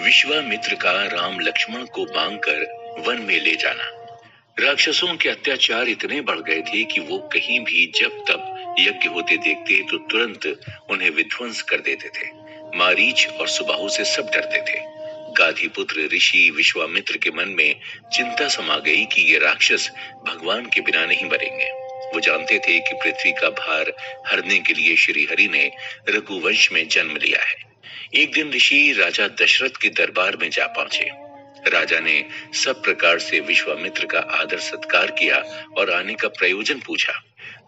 विश्वामित्र का राम लक्ष्मण को बांधकर वन में ले जाना। राक्षसों के अत्याचार इतने बढ़ गए थे कि वो कहीं भी जब तब यज्ञ होते देखते तो तुरंत उन्हें विध्वंस कर देते थे। मारीच और सुबाहु से सब डरते थे। गाधीपुत्र ऋषि विश्वामित्र के मन में चिंता समा गई कि ये राक्षस भगवान के बिना नहीं मरेंगे। वो जानते थे कि पृथ्वी का भार हरने के लिए श्री हरि ने रघुवंश में जन्म लिया है। एक दिन ऋषि राजा दशरथ के दरबार में जा पहुंचे। राजा ने सब प्रकार से विश्वामित्र का आदर सत्कार किया और आने का प्रयोजन पूछा।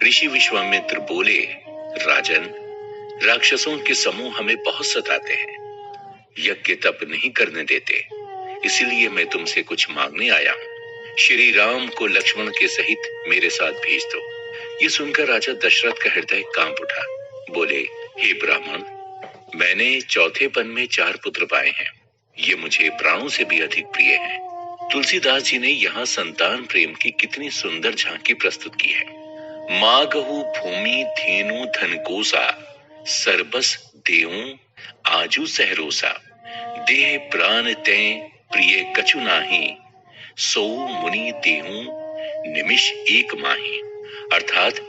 ऋषि विश्वामित्र बोले, राजन, राक्षसों के समूह हमें बहुत सताते हैं, यज्ञ तप नहीं करने देते, इसलिए मैं तुमसे कुछ मांगने आया हूँ। श्री राम को लक्ष्मण के सहित मेरे साथ भेज दो। ये सुनकर राजा दशरथ का हृदय कांप उठा। बोले, हे ब्राह्मण, मैंने चौथेपन में 4 पुत्र पाए हैं, ये मुझे प्राणों से भी अधिक प्रिय हैं। तुलसीदास जी ने यहाँ संतान प्रेम की कितनी सुंदर झांकी प्रस्तुत की है। मागहु भूमि धेनु धन कोसा, सरबस देऊं आजू सहरोसा, देह प्राण तय प्रिय कछु नाही, सो मुनि देहूं निमिष एक माही। अर्थात,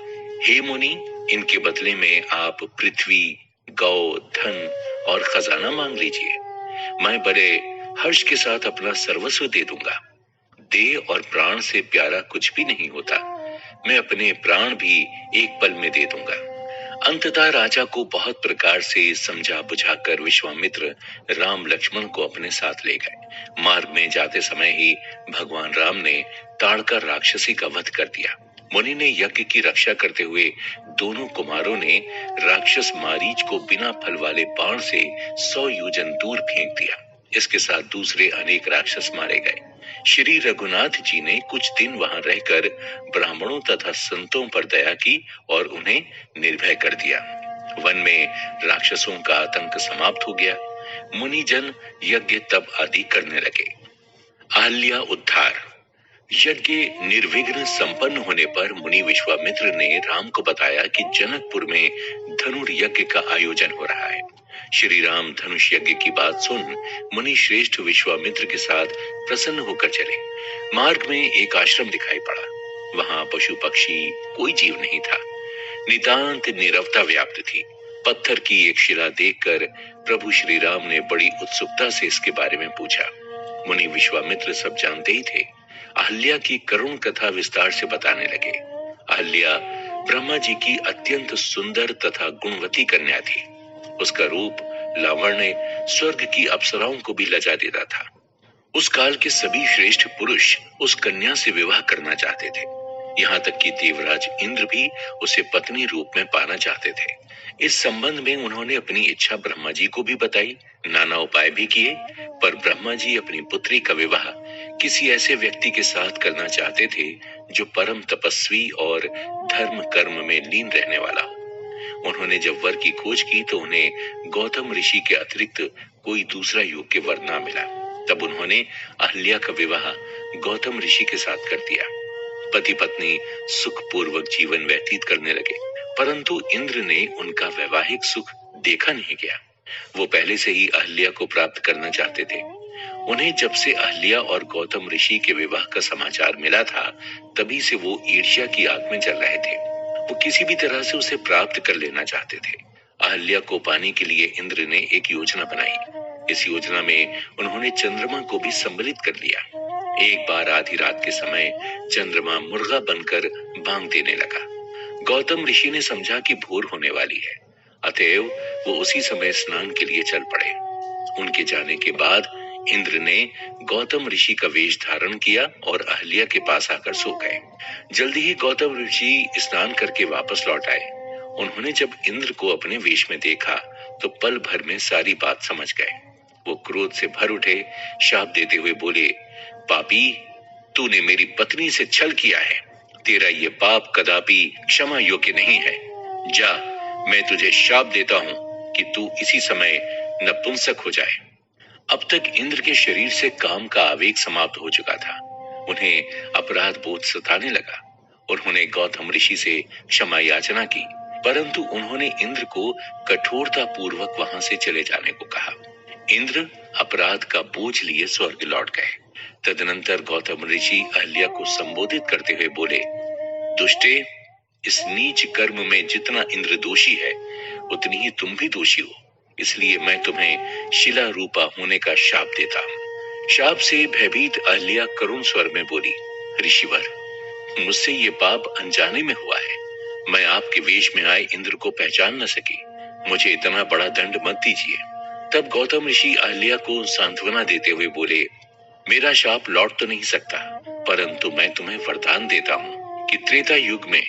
हे मुनि, इनके बदले में आप पृथ्वी, गौ, धन और खजाना मांग लीजिए। मैं बड़े हर्ष के साथ अपना सर्वस्व दे दूंगा। देह और प्राण से प्यारा कुछ भी नहीं होता। मैं अपने प्राण भी एक पल में दे दूंगा। अंततः राजा को बहुत प्रकार से समझा बुझाकर विश्वामित्र राम लक्ष्मण को अपने साथ ले गए। मार्ग में जाते समय ही भगवान राम ने ताड़का राक्षसी का वध कर दिया। मुनि ने यज्ञ की रक्षा करते हुए दोनों कुमारों ने राक्षस मारीच को बिना फल वाले बाण से 100 योजन दूर फेंक दिया। इसके साथ दूसरे अनेक राक्षस मारे गए। श्री रघुनाथ जी ने कुछ दिन वहां रहकर ब्राह्मणों तथा संतों पर दया की और उन्हें निर्भय कर दिया। वन में राक्षसों का आतंक समाप्त हो गया। मुनिजन यज्ञ तप आदि करने लगे। अहल्या उद्धार। यज्ञ निर्विघ्न संपन्न होने पर मुनि विश्वामित्र ने राम को बताया कि जनकपुर में धनुर्यज्ञ का आयोजन हो रहा है। श्री राम धनुष यज्ञ की बात सुन मुनि श्रेष्ठ विश्वामित्र के साथ प्रसन्न होकर चले। मार्ग में एक आश्रम दिखाई पड़ा। वहां पशु पक्षी कोई जीव नहीं था। नितांत नीरवता व्याप्त थी। पत्थर की एक शिला देखकर प्रभु श्री राम ने बड़ी उत्सुकता से इसके बारे में पूछा। मुनि विश्वामित्र सब जानते ही थे। अहल्या की करुण कथा विस्तार से बताने लगे। अहल्या ब्रह्मा जी की अत्यंत सुंदर तथा गुणवती कन्या थी। उसका रूप लावण्य स्वर्ग की अप्सराओं को भी लजा देता था। उस काल के सभी श्रेष्ठ पुरुष उस कन्या से विवाह करना चाहते थे। यहाँ तक कि देवराज इंद्र भी उसे पत्नी रूप में पाना चाहते थे। इस संबंध में उन्होंने अपनी इच्छा ब्रह्मा जी को भी बताई, नाना उपाय भी किए, पर ब्रह्मा जी अपनी पुत्री का विवाह किसी ऐसे व्यक्ति के साथ करना चाहते थे जो परम तपस्वी और धर्म कर्म में लीन रहने वाला हो। उन्होंने जब वर की खोज की तो उन्हें गौतम ऋषि के अतिरिक्त कोई दूसरा योग्य वर ना मिला। तब उन्होंने अहल्या का विवाह गौतम ऋषि के साथ कर दिया। पति पत्नी सुखपूर्वक जीवन व्यतीत करने लगे, परंतु इंद्र ने उनका वैवाहिक सुख देखा नहीं गया। वो पहले से ही अहल्या को प्राप्त करना चाहते थे। उन्हें जब से अहल्या और गौतम ऋषि के विवाह का समाचार मिला था, तभी से वो ईर्ष्या की आग में जल रहे थे। वो किसी भी तरह से उसे प्राप्त कर लेना चाहते थे। अहल्या को पाने के लिए इंद्र ने एक योजना बनाई। इस योजना में उन्होंने चंद्रमा को भी सम्मिलित कर लिया। एक बार आधी रात के समय चंद्रमा मुर्गा बनकर बांग देने लगा। गौतम ऋषि ने समझा कि भोर होने वाली है, अतएव वो उसी समय स्नान के लिए चल पड़े। उनके जाने के बाद इंद्र ने गौतम ऋषि का वेश धारण किया और अहल्या के पास आकर सो गए। जल्दी ही गौतम ऋषि स्नान करके वापस लौट आए। उन्होंने जब इंद्र को अपने वेश में देखा तो पल भर में सारी बात समझ गए। वो क्रोध से भर उठे, शाप देते हुए बोले, पापी, तूने मेरी पत्नी से छल किया है। तेरा ये पाप कदापि क्षमा योग्य नहीं है। जा, मैं तुझे शाप देता हूँ कि तू इसी समय नपुंसक हो जाए। अब तक इंद्र के शरीर से काम का आवेग समाप्त हो चुका था। उन्हें अपराध बोध सताने लगा। उन्होंने गौतम ऋषि से क्षमा याचना की, परंतु उन्होंने इंद्र को कठोरता पूर्वक वहां से चले जाने को कहा। इंद्र अपराध का बोझ लिए स्वर्ग लौट गए। तदनंतर गौतम ऋषि अहल्या को संबोधित करते हुए बोले, दुष्टे, इस नीच कर्म में जितना इंद्र दोषी है उतनी ही तुम भी दोषी हो, इसलिए मैं तुम्हें शिला रूपा होने का शाप देता हूँ। शाप से भयभीत अहल्या करुण स्वर में बोली, ऋषिवर, मुझसे ये पाप अनजाने में हुआ है। मैं आपके वेश में आए इंद्र को पहचान न सकी, मुझे इतना बड़ा दंड मत दीजिए। तब गौतम ऋषि अहल्या को सांत्वना देते हुए बोले, मेरा शाप लौट तो नहीं सकता, परंतु मैं तुम्हें वरदान देता हूँ कि त्रेता युग में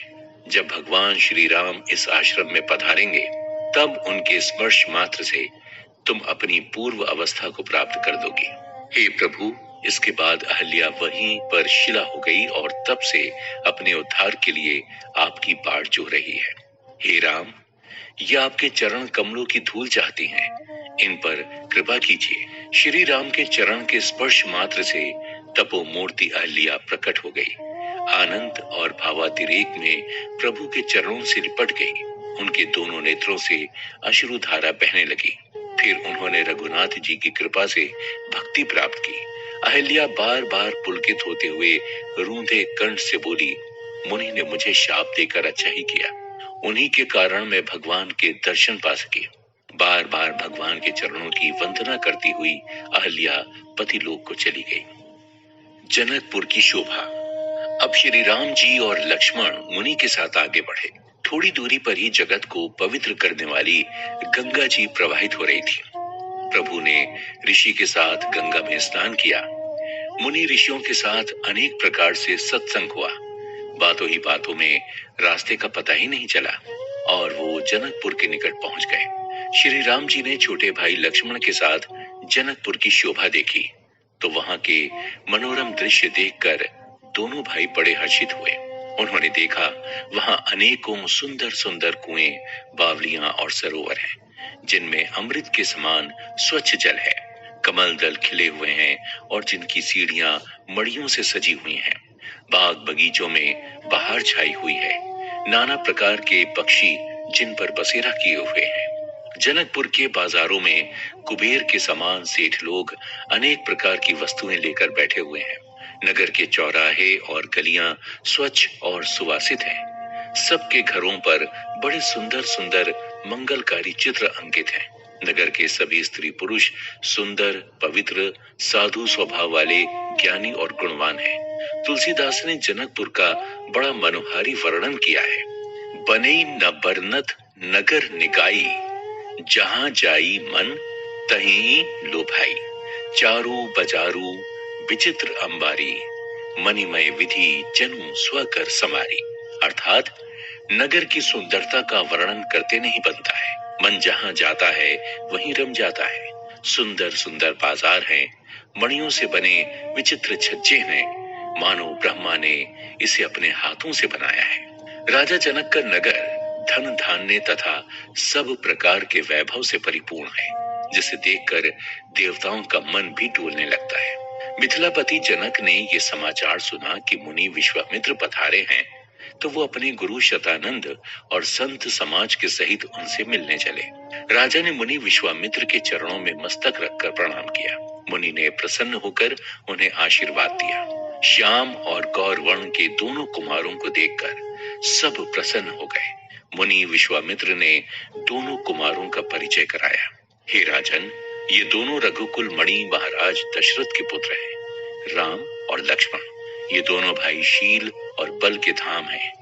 जब भगवान श्री राम इस आश्रम में पधारेंगे, तब उनके स्पर्श मात्र से तुम अपनी पूर्व अवस्था को प्राप्त कर दोगे। हे प्रभु, इसके बाद अहल्या वहीं पर शिला हो गई और तब से अपने उद्धार के लिए आपकी बाट जो रही है। हे राम, ये आपके चरण कमलों की धूल चाहती हैं, इन पर कृपा कीजिए। श्री राम के चरण के स्पर्श मात्र से तपो मूर्ति अहल्या प्रकट हो गई। आनंद और भावातिरेक में प्रभु के चरणों से लिपट गई। उनके दोनों नेत्रों से अश्रुधारा बहने लगी। फिर उन्होंने रघुनाथ जी की कृपा से भक्ति प्राप्त की। अहल्या बार बार पुलकित होते हुए रूंधे कंठ से बोली, मुनि ने मुझे शाप देकर अच्छा ही किया, उन्हीं के कारण मैं भगवान के दर्शन पा सकी। बार बार भगवान के चरणों की वंदना करती हुई अहल्या पतिलोक को चली गई। जनकपुर की शोभा। अब श्री राम जी और लक्ष्मण मुनि के साथ आगे बढ़े। थोड़ी दूरी पर ही जगत को पवित्र करने वाली गंगा जी प्रवाहित हो रही थी। प्रभु ने ऋषि के साथ गंगा में स्नान किया। मुनि ऋषियों के साथ अनेक प्रकार से सत्संग हुआ। बातों ही बातों में रास्ते का पता ही नहीं चला और वो जनकपुर के निकट पहुंच गए। श्री राम जी ने छोटे भाई लक्ष्मण के साथ जनकपुर की शोभा देखी तो वहां के मनोरम दृश्य देखकर दोनों भाई बड़े हर्षित हुए। उन्होंने देखा वहां अनेकों सुंदर सुंदर कुएं, बावलियां और सरोवर हैं, जिनमें अमृत के समान स्वच्छ जल है। कमल दल खिले हुए हैं और जिनकी सीढ़ियां मड़ियों से सजी हुई हैं। बाग बगीचों में बहार छाई हुई है। नाना प्रकार के पक्षी जिन पर बसेरा किए हुए हैं। जनकपुर के बाजारों में कुबेर के समान सेठ लोग अनेक प्रकार की वस्तुएं लेकर बैठे हुए हैं। नगर के चौराहे और गलियां स्वच्छ और सुवासित हैं। सबके घरों पर बड़े सुंदर सुंदर मंगलकारी चित्र अंकित हैं। नगर के सभी स्त्री पुरुष सुंदर, पवित्र, साधु स्वभाव वाले, ज्ञानी और गुणवान हैं। तुलसीदास ने जनकपुर का बड़ा मनोहारी वर्णन किया है। बने न बरनत नगर निकाई, जहां जाई मन तहीं लोभाई। चारू बजारू विचित्र अंबारी, मणिमय विधि जनु स्वकर समारी। अर्थात नगर की सुंदरता का वर्णन करते नहीं बनता है। मन जहां जाता है वहीं रम जाता है। सुंदर सुंदर बाजार हैं, मणियों से बने विचित्र छज्जे हैं, मानो ब्रह्मा ने इसे अपने हाथों से बनाया है। राजा जनक का नगर धन धान्य तथा सब प्रकार के वैभव से परिपूर्ण है, जिसे देखकर देवताओं का मन भी डोलने लगता है। मिथिलापति जनक ने ये समाचार सुना कि मुनि विश्वामित्र पधारे हैं, तो वो अपने गुरु शतानंद और संत समाज के सहित उनसे मिलने चले। राजा ने मुनि विश्वामित्र के चरणों में मस्तक रखकर प्रणाम किया। मुनि ने प्रसन्न होकर उन्हें आशीर्वाद दिया। श्याम और गौर वर्ण के दोनों कुमारों को देखकर सब प्रसन्न हो गए। मुनि विश्वामित्र ने दोनों कुमारों का परिचय कराया। हे राजन, ये दोनों रघुकुल मणि महाराज दशरथ के पुत्र हैं। राम और लक्ष्मण, ये दोनों भाई शील और बल के धाम हैं।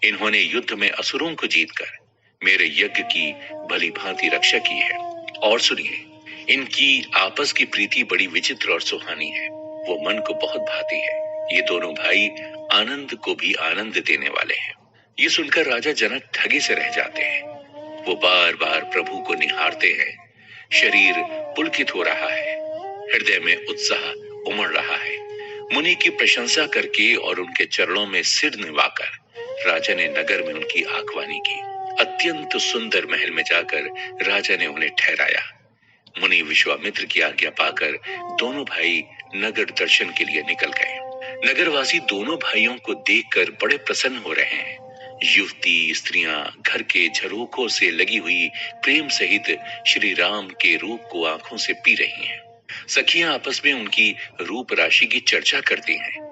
इन्होंने युद्ध में असुरों को जीतकर मेरे यज्ञ की भली भांति रक्षा की है। और सुनिए, इनकी आपस की प्रीति बड़ी विचित्र और सुहानी है, वो मन को बहुत भाती है। ये दोनों भाई आनंद को भी आनंद देने वाले हैं। ये सुनकर राजा जनक ठगी से रह जाते हैं। वो बार बार प्रभु को निहारते हैं। शरीर पुलकित हो रहा है, हृदय में उत्साह उमड़ रहा है। मुनि की प्रशंसा करके और उनके चरणों में सिर निवाकर राजा ने नगर में उनकी आगवानी की। अत्यंत सुंदर महल में जाकर राजा ने उन्हें ठहराया। मुनि विश्वामित्र की आज्ञा पाकर दोनों भाई नगर दर्शन के लिए निकल गए। नगरवासी दोनों भाइयों को देखकर बड़े प्रसन्न हो रहे हैं। युवती स्त्रियां घर के झरोखों से लगी हुई प्रेम सहित श्री राम के रूप को आंखों से पी रही हैं। सखियां आपस में उनकी रूप राशि की चर्चा करती हैं।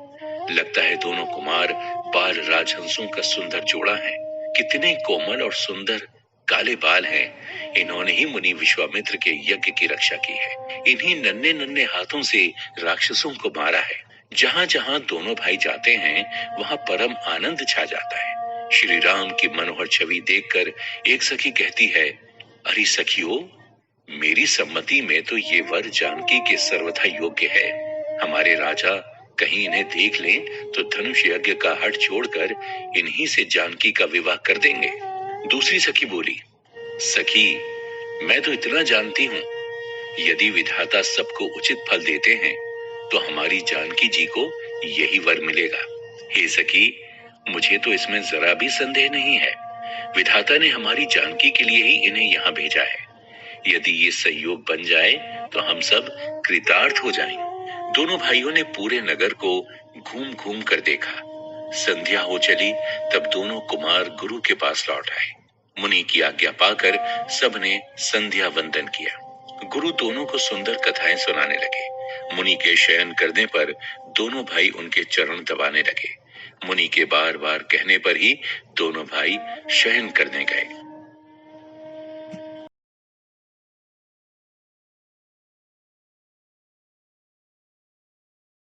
लगता है दोनों कुमार बाल राजहंसों का सुंदर जोड़ा है। कितने कोमल और सुंदर काले बाल हैं। इन्होंने ही मुनि विश्वामित्र के यज्ञ की रक्षा की है। इन्हीं नन्हे नन्हे हाथों से राक्षसों को मारा है। जहां जहां दोनों भाई जाते हैं वहां परम आनंद छा जाता है। श्री राम की मनोहर छवि देखकर एक सखी कहती है, अरे सखियों, मेरी सम्मति में तो ये वर जानकी के सर्वथा योग्य है। हमारे राजा कहीं इन्हें देख लें तो धनुष यज्ञ का हठ छोड़कर इन्हीं से जानकी का विवाह कर देंगे। दूसरी सखी बोली, सखी, मैं तो इतना जानती हूँ, यदि विधाता सबको उचित फल देते हैं तो हमारी जानकी जी को यही वर मिलेगा। हे सखी, मुझे तो इसमें जरा भी संदेह नहीं है। विधाता ने हमारी जानकी के लिए ही इन्हें यहाँ भेजा है। यदि ये संयोग बन जाए तो हम सब कृतार्थ हो जाएं। दोनों भाइयों ने पूरे नगर को घूम घूम कर देखा। संध्या हो चली तब दोनों कुमार गुरु के पास लौट आए। मुनि की आज्ञा पाकर सबने संध्या वंदन किया। गुरु दोनों को सुंदर कथाएं सुनाने लगे। मुनि के शयन करने पर दोनों भाई उनके चरण दबाने लगे। मुनि के बार बार कहने पर ही दोनों भाई शयन करने गए।